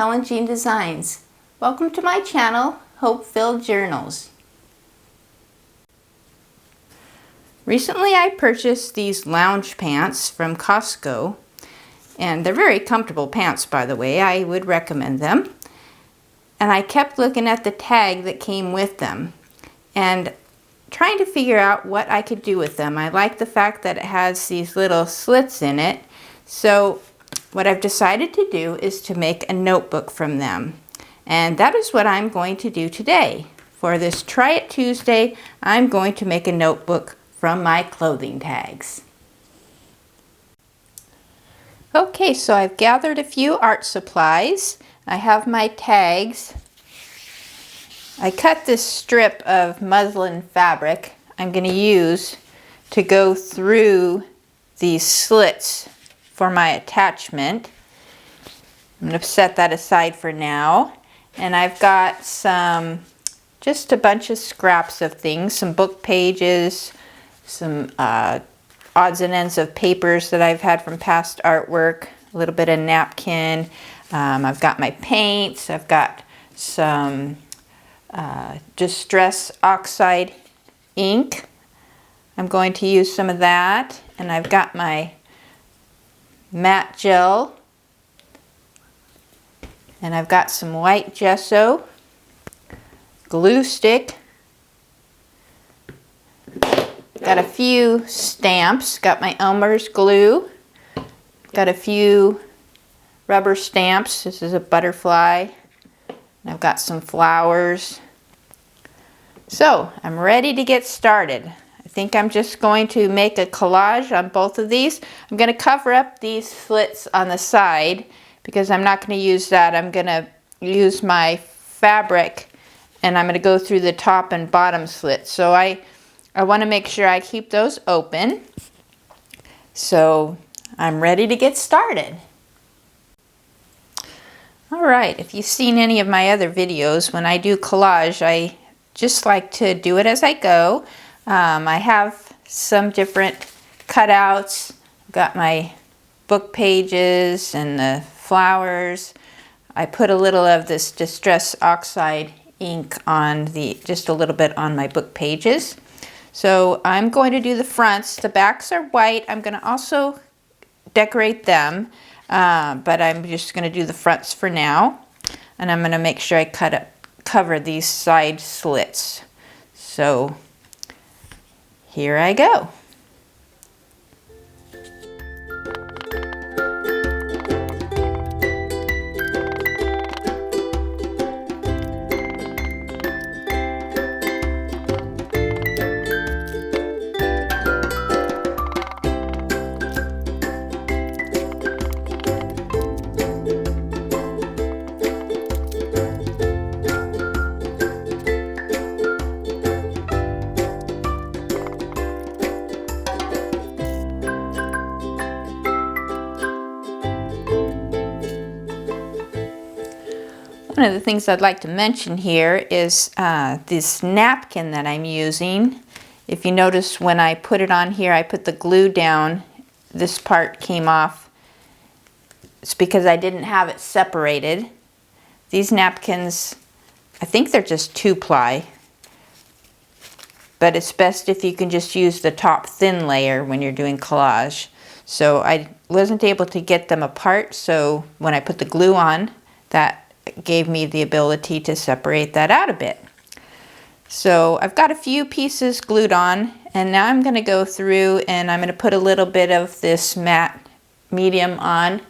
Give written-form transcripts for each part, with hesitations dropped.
Helen Jeanne Designs. Welcome to my channel, Hope-Filled Journals. Recently I purchased these lounge pants from Costco, and they're very comfortable pants, by the way. I would recommend them. And I kept looking at the tag that came with them and trying to figure out what I could do with them. I like the fact that it has these little slits in it. So what I've decided to do is to make a notebook from them. And that is what I'm going to do today. For this Try It Tuesday, I'm going to make a notebook from my clothing tags. Okay, so I've gathered a few art supplies. I have my tags. I cut this strip of muslin fabric I'm going to use to go through these slits for my attachment. I'm going to set that aside for now. And I've got just a bunch of scraps of things, some book pages, some odds and ends of papers that I've had from past artwork, a little bit of napkin. I've got my paints. I've got some Distress Oxide ink. I'm going to use some of that. And I've got my matte gel. And I've got some white gesso, glue stick. Got a few stamps. Got my Elmer's glue. Got a few rubber stamps. This is a butterfly. And I've got some flowers. So I'm ready to get started. I think I'm just going to make a collage on both of these. I'm going to cover up these slits on the side because I'm not going to use that. I'm going to use my fabric and I'm going to go through the top and bottom slits. So I want to make sure I keep those open. So I'm ready to get started. Alright, if you've seen any of my other videos, when I do collage, I just like to do it as I go. I have some different cutouts. I've got my book pages and the flowers. I put a little of this Distress Oxide ink on just a little bit on my book pages. So I'm going to do the fronts. The backs are white. I'm going to also decorate them, but I'm just going to do the fronts for now. And I'm going to make sure I cover these side slits. So here I go. One of the things I'd like to mention here is this napkin that I'm using. If you notice when I put it on here, I put the glue down. This part came off. It's because I didn't have it separated. These napkins, I think they're just 2-ply. But it's best if you can just use the top thin layer when you're doing collage. So I wasn't able to get them apart, so when I put the glue on, that gave me the ability to separate that out a bit. So I've got a few pieces glued on, and now I'm going to go through and I'm going to put a little bit of this matte medium on,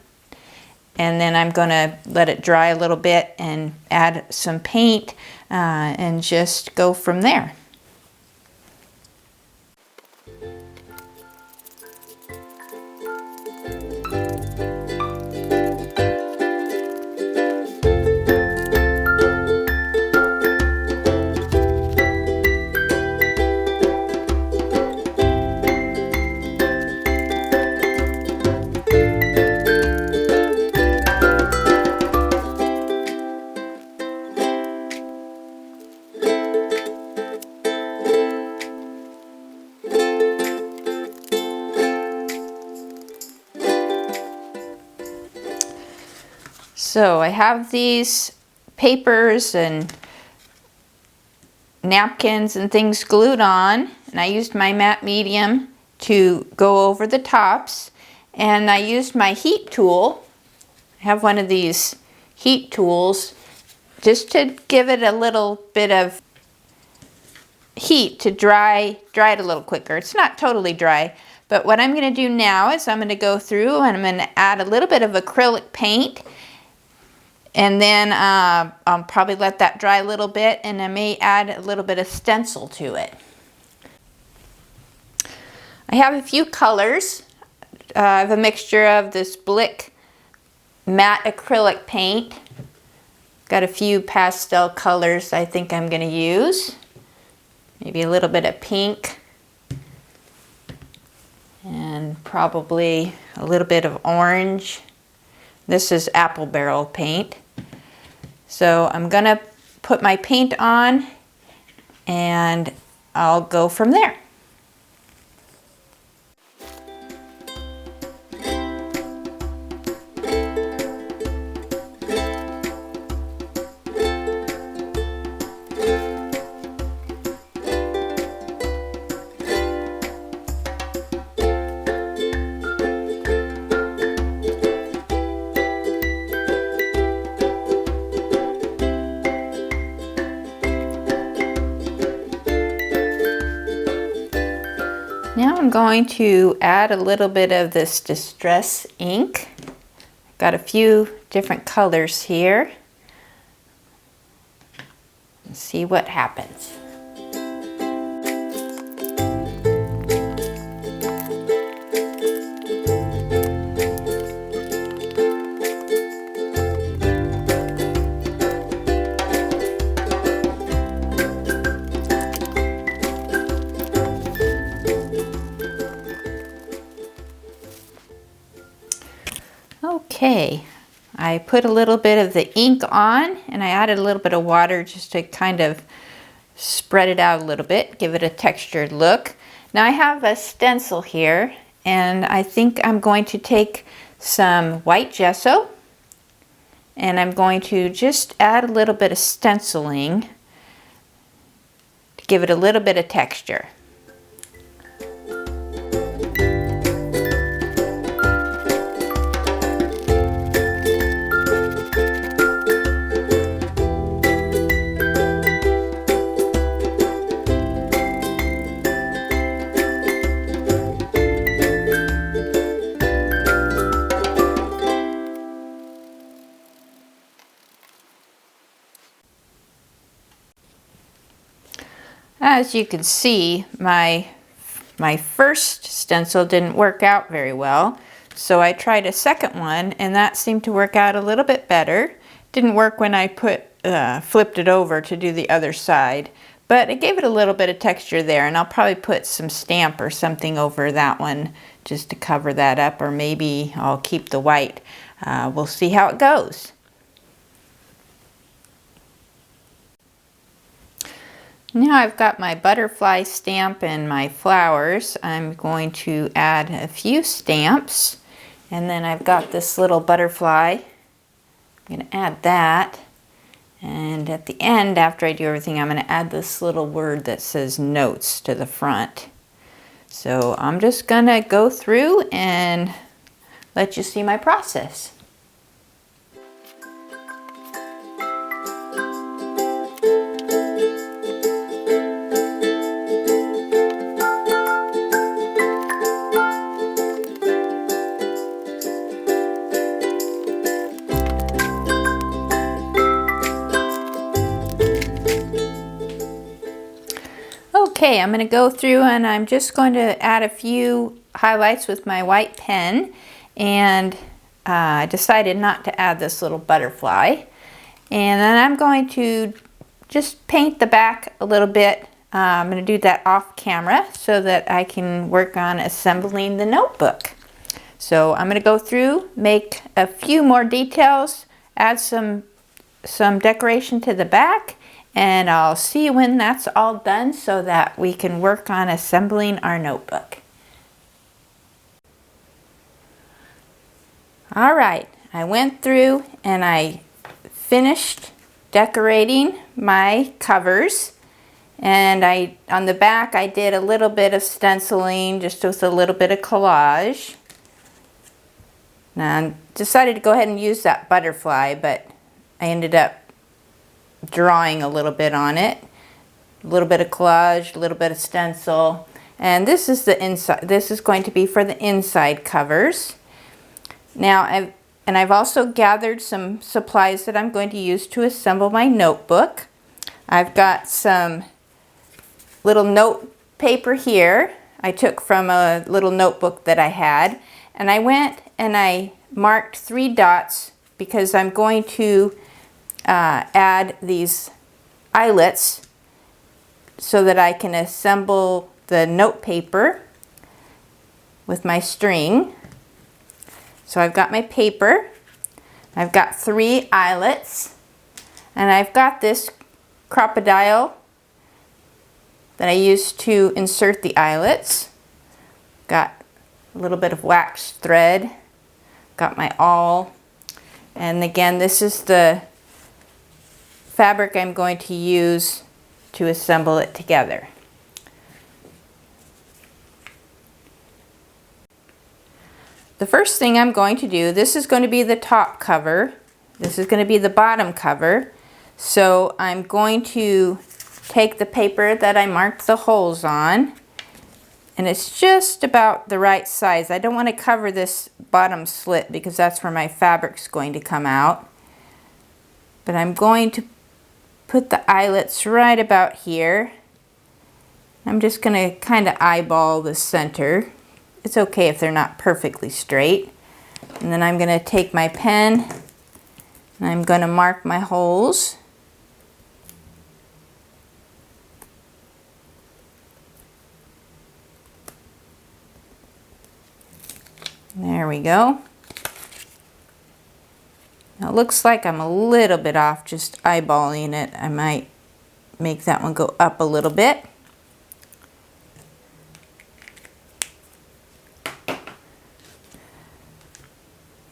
and then I'm going to let it dry a little bit and add some paint and just go from there. So I have these papers and napkins and things glued on, and I used my matte medium to go over the tops, and I used my heat tool. I have one of these heat tools just to give it a little bit of heat to dry it a little quicker. It's not totally dry, but what I'm going to do now is I'm going to go through and I'm going to add a little bit of acrylic paint, and then I'll probably let that dry a little bit, and I may add a little bit of stencil to it. I have a few colors. I have a mixture of this Blick matte acrylic paint. Got a few pastel colors I think I'm going to use. Maybe a little bit of pink. And probably a little bit of orange. This is apple barrel paint. So I'm going to put my paint on and I'll go from there. Now I'm going to add a little bit of this distress ink. I've got a few different colors here. Let's see what happens. Okay, I put a little bit of the ink on and I added a little bit of water just to kind of spread it out a little bit, give it a textured look. Now I have a stencil here, and I think I'm going to take some white gesso and I'm going to just add a little bit of stenciling to give it a little bit of texture. As you can see, my first stencil didn't work out very well, so I tried a second one and that seemed to work out a little bit better. Didn't work when I flipped it over to do the other side, but it gave it a little bit of texture there, and I'll probably put some stamp or something over that one just to cover that up, or maybe I'll keep the white. We'll see how it goes. Now I've got my butterfly stamp and my flowers. I'm going to add a few stamps, and then I've got this little butterfly. I'm going to add that, and at the end, after I do everything, I'm going to add this little word that says notes to the front. So I'm just going to go through and let you see my process. Okay, I'm going to go through and I'm just going to add a few highlights with my white pen, and I decided not to add this little butterfly. And then I'm going to just paint the back a little bit. I'm going to do that off camera so that I can work on assembling the notebook. So I'm going to go through, make a few more details, add some decoration to the back, and I'll see you when that's all done so that we can work on assembling our notebook. All right, I went through and I finished decorating my covers, and on the back I did a little bit of stenciling, just with a little bit of collage. Now I decided to go ahead and use that butterfly, but I ended up drawing a little bit on it. A little bit of collage, a little bit of stencil. And this is the inside. This is going to be for the inside covers. Now I've also gathered some supplies that I'm going to use to assemble my notebook. I've got some little note paper here I took from a little notebook that I had, and I went and I marked 3 dots because I'm going to add these eyelets so that I can assemble the note paper with my string. So I've got my paper, I've got 3 eyelets, and I've got this crocodile that I used to insert the eyelets. Got a little bit of wax thread, got my awl, and again, this is the fabric I'm going to use to assemble it together. The first thing I'm going to do, this is going to be the top cover, this is going to be the bottom cover, so I'm going to take the paper that I marked the holes on, and it's just about the right size. I don't want to cover this bottom slit because that's where my fabric's going to come out, but I'm going to put the eyelets right about here. I'm just going to kind of eyeball the center. It's okay if they're not perfectly straight. And then I'm going to take my pen and I'm going to mark my holes. There we go. Now it looks like I'm a little bit off just eyeballing it. I might make that one go up a little bit.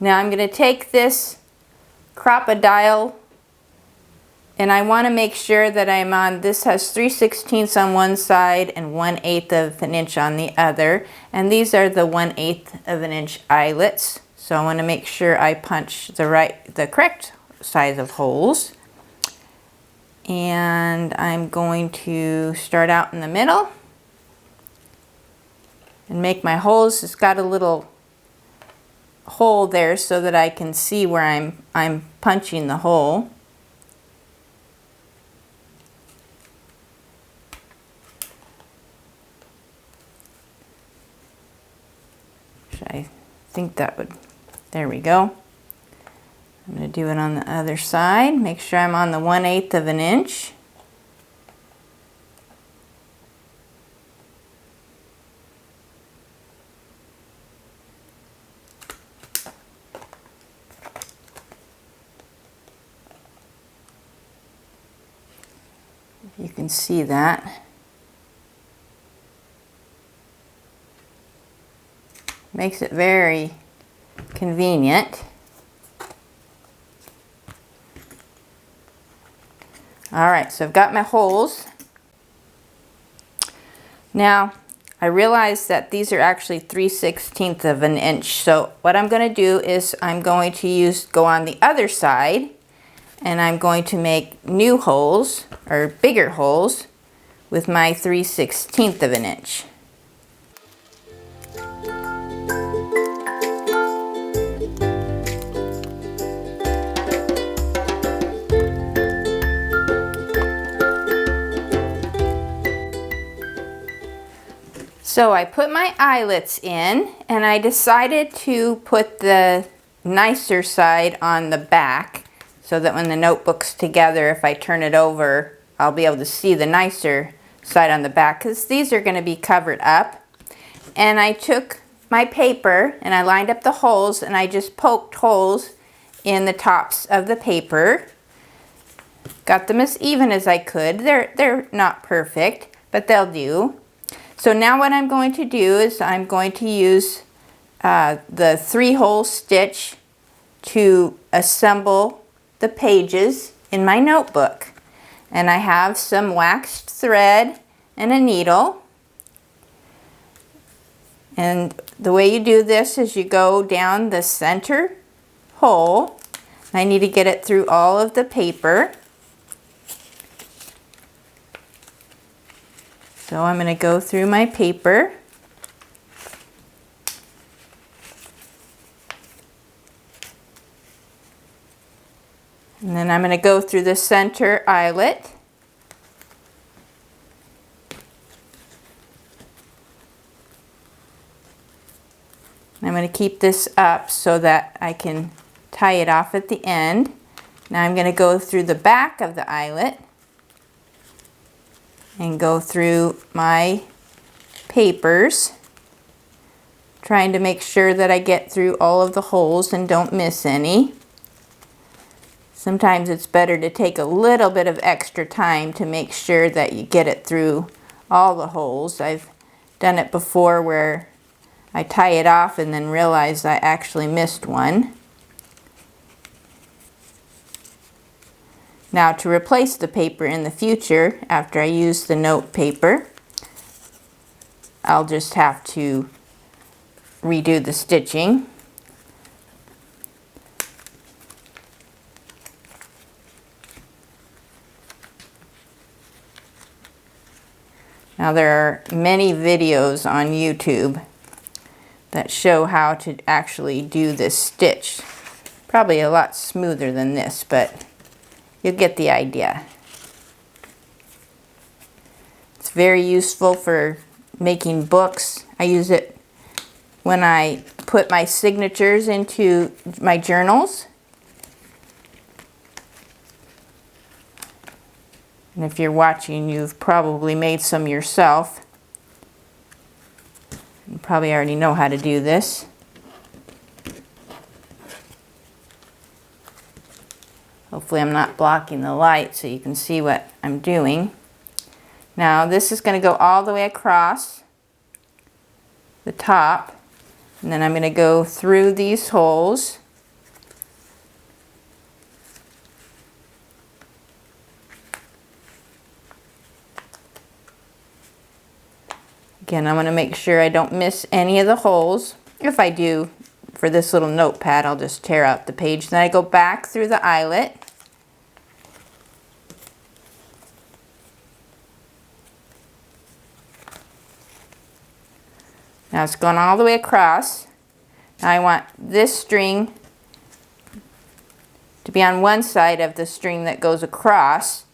Now I'm going to take this crocodile, and I want to make sure that I'm on, this has 3/16 on one side and 1/8 of an inch on the other, and these are the 1/8 of an inch eyelets. So I want to make sure I punch the correct size of holes. And I'm going to start out in the middle and make my holes. It's got a little hole there so that I can see where I'm punching the hole. I think that would, there we go. I'm going to do it on the other side. Make sure I'm on the 1/8 of an inch. You can see that. Makes it very convenient. Alright, so I've got my holes. Now, I realize that these are actually 3/16 of an inch. So what I'm going to do is I'm going to go on the other side, and I'm going to make new holes, or bigger holes, with my 3/16 of an inch. So I put my eyelets in, and I decided to put the nicer side on the back so that when the notebook's together, if I turn it over, I'll be able to see the nicer side on the back, because these are going to be covered up. And I took my paper and I lined up the holes, and I just poked holes in the tops of the paper. Got them as even as I could. They're not perfect, but they'll do. So now what I'm going to do is I'm going to use the 3-hole stitch to assemble the pages in my notebook. And I have some waxed thread and a needle. And the way you do this is you go down the center hole. I need to get it through all of the paper. So I'm going to go through my paper. And then I'm going to go through the center eyelet. I'm going to keep this up so that I can tie it off at the end. Now I'm going to go through the back of the eyelet and go through my papers, trying to make sure that I get through all of the holes and don't miss any. Sometimes it's better to take a little bit of extra time to make sure that you get it through all the holes. I've done it before where I tie it off and then realize I actually missed one. Now to replace the paper in the future, after I use the note paper, I'll just have to redo the stitching. Now there are many videos on YouTube that show how to actually do this stitch. Probably a lot smoother than this, but you'll get the idea. It's very useful for making books. I use it when I put my signatures into my journals. And if you're watching, you've probably made some yourself. You probably already know how to do this. Hopefully I'm not blocking the light so you can see what I'm doing. Now this is going to go all the way across the top, and then I'm going to go through these holes. Again, I'm going to make sure I don't miss any of the holes. If I do, for this little notepad, I'll just tear out the page. Then I go back through the eyelet. Now it's gone all the way across. Now I want this string to be on one side of the string that goes across.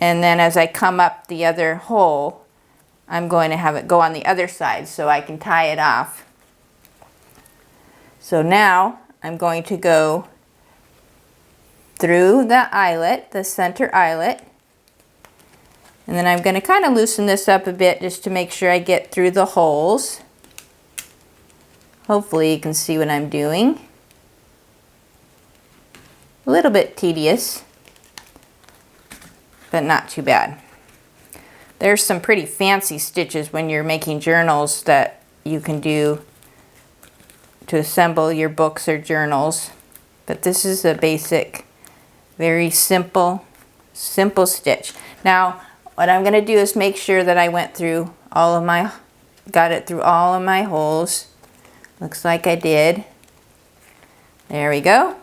And then as I come up the other hole, I'm going to have it go on the other side so I can tie it off. So now I'm going to go through the eyelet, the center eyelet, and then I'm going to kind of loosen this up a bit just to make sure I get through the holes. Hopefully you can see what I'm doing. A little bit tedious, but not too bad. There's some pretty fancy stitches when you're making journals that you can do to assemble your books or journals. But this is a basic, very simple stitch. Now, what I'm going to do is make sure that I went through all of my, got it through all of my holes. Looks like I did. There we go.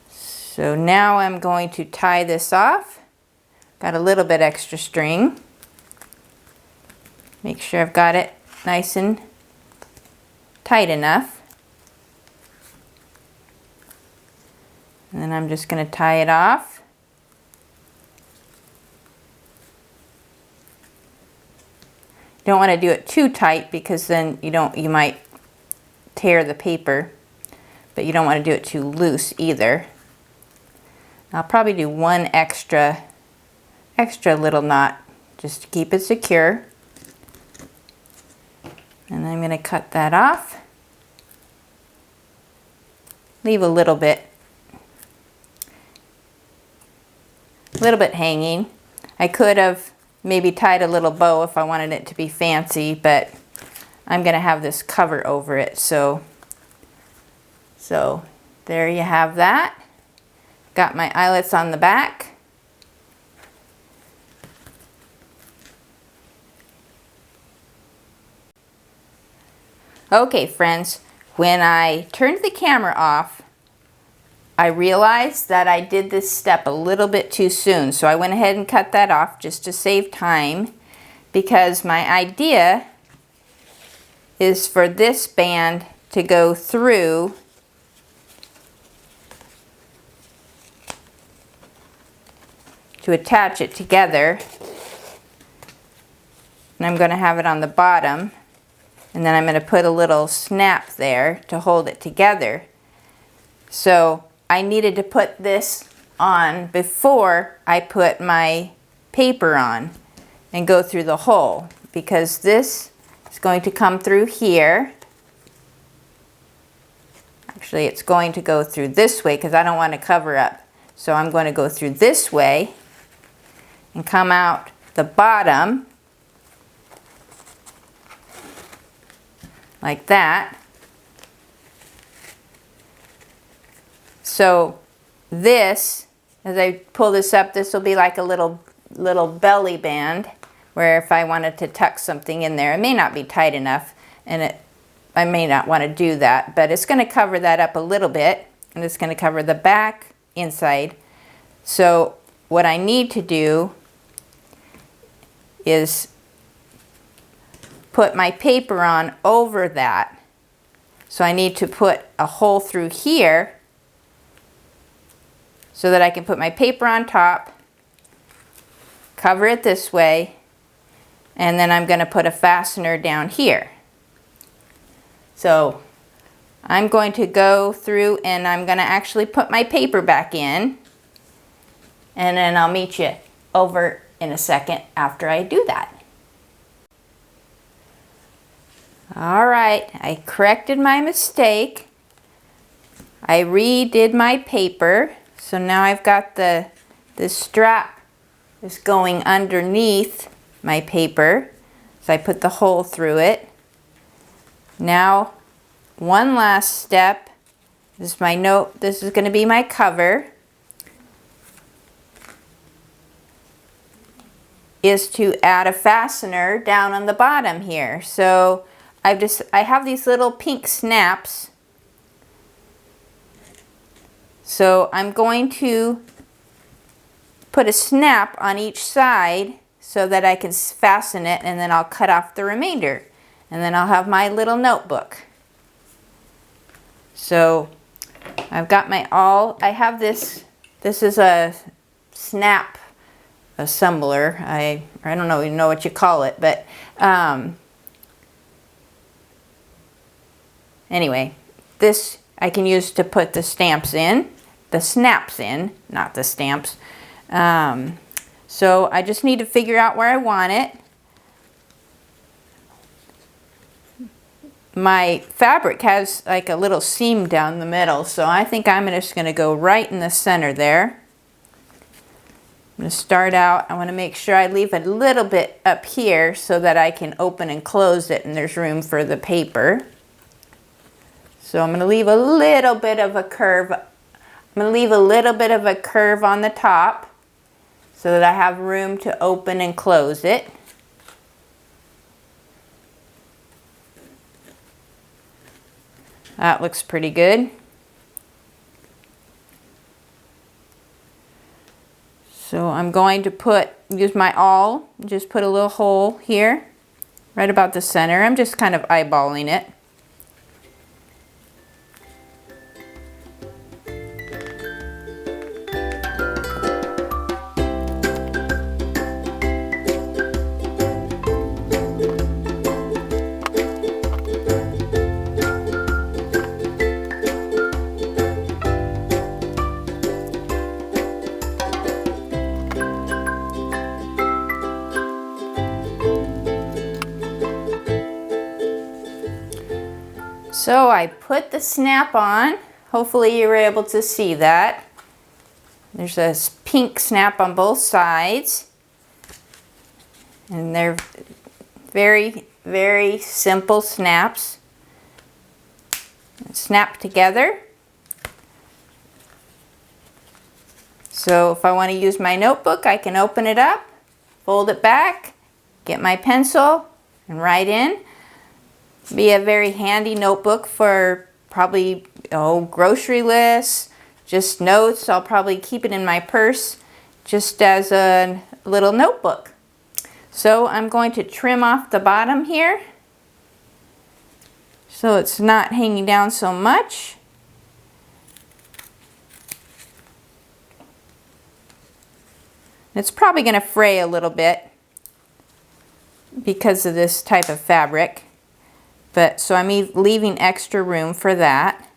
So now I'm going to tie this off. Got a little bit extra string. Make sure I've got it nice and tight enough. And then I'm just going to tie it off. You don't want to do it too tight because then you might tear the paper, but you don't want to do it too loose either. I'll probably do one extra little knot just to keep it secure. And I'm going to cut that off. Leave a little bit hanging. I could have maybe tied a little bow if I wanted it to be fancy, but I'm going to have this cover over it, so So there you have that. Got my eyelets on the back. Okay friends, when I turned the camera off, I realized that I did this step a little bit too soon. So I went ahead and cut that off just to save time, because my idea is for this band to go through to attach it together. And I'm going to have it on the bottom, and then I'm going to put a little snap there to hold it together. So I needed to put this on before I put my paper on and go through the hole, because this is going to come through here. Actually, it's going to go through this way because I don't want to cover up. So I'm going to go through this way and come out the bottom like that. So this, as I pull this up, this will be like a little belly band, where if I wanted to tuck something in there, it may not be tight enough, and I may not want to do that, but it's going to cover that up a little bit, and it's going to cover the back inside. So what I need to do is put my paper on over that. So I need to put a hole through here so that I can put my paper on top, cover it this way, and then I'm going to put a fastener down here. So I'm going to go through and I'm going to actually put my paper back in, and then I'll meet you over in a second after I do that. All right, I corrected my mistake. I redid my paper. So now I've got the strap is going underneath my paper. So I put the hole through it. Now, one last step. This is my note. This is going to be my cover. Is to add a fastener down on the bottom here. So I have these little pink snaps. So I'm going to put a snap on each side so that I can fasten it, and then I'll cut off the remainder. And then I'll have my little notebook. So I've got my I have this is a snap assembler. I don't even know what you call it, but anyway, this I can use to put the snaps in, not the stamps. So I just need to figure out where I want it. My fabric has like a little seam down the middle, so I think I'm just going to go right in the center there. I'm going to start out, I want to make sure I leave a little bit up here so that I can open and close it and there's room for the paper. So I'm going to leave a little bit of a curve. I'm going to leave a little bit of a curve on the top so that I have room to open and close it. That looks pretty good. So I'm going to use my awl, just put a little hole here, right about the center. I'm just kind of eyeballing it. So I put the snap on. Hopefully you were able to see that. There's a pink snap on both sides. And they're very, very simple snaps. Snap together So if I want to use my notebook, I can open it up, fold it back, get my pencil, and write in. Be a very handy notebook for probably grocery lists, just notes. I'll probably keep it in my purse just as a little notebook. So I'm going to trim off the bottom here so it's not hanging down so much. It's probably going to fray a little bit because of this type of fabric, but so I'm leaving extra room for that.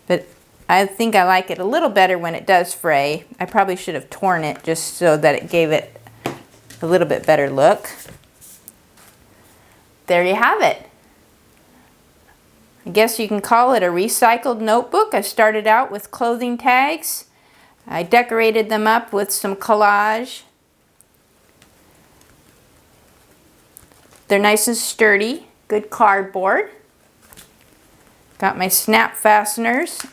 But I think I like it a little better when it does fray. I probably should have torn it just so that it gave it a little bit better look. There you have it. I guess you can call it a recycled notebook. I started out with clothing tags. I decorated them up with some collage. They're nice and sturdy, good cardboard. Got my snap fasteners.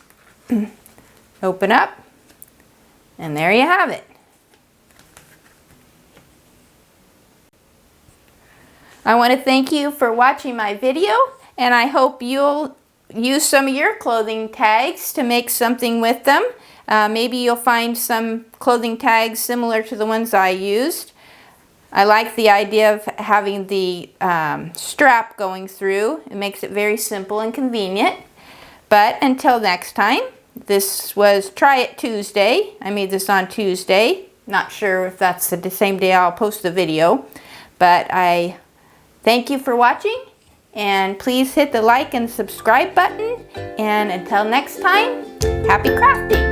Open up, and there you have it. I want to thank you for watching my video, and I hope you'll use some of your clothing tags to make something with them. Maybe you'll find some clothing tags similar to the ones I used. I like the idea of having the strap going through. It makes it very simple and convenient. But until next time, this was Try It Tuesday. I made this on Tuesday. Not sure if that's the same day I'll post the video. But I thank you for watching. And please hit the like and subscribe button. And until next time, happy crafting!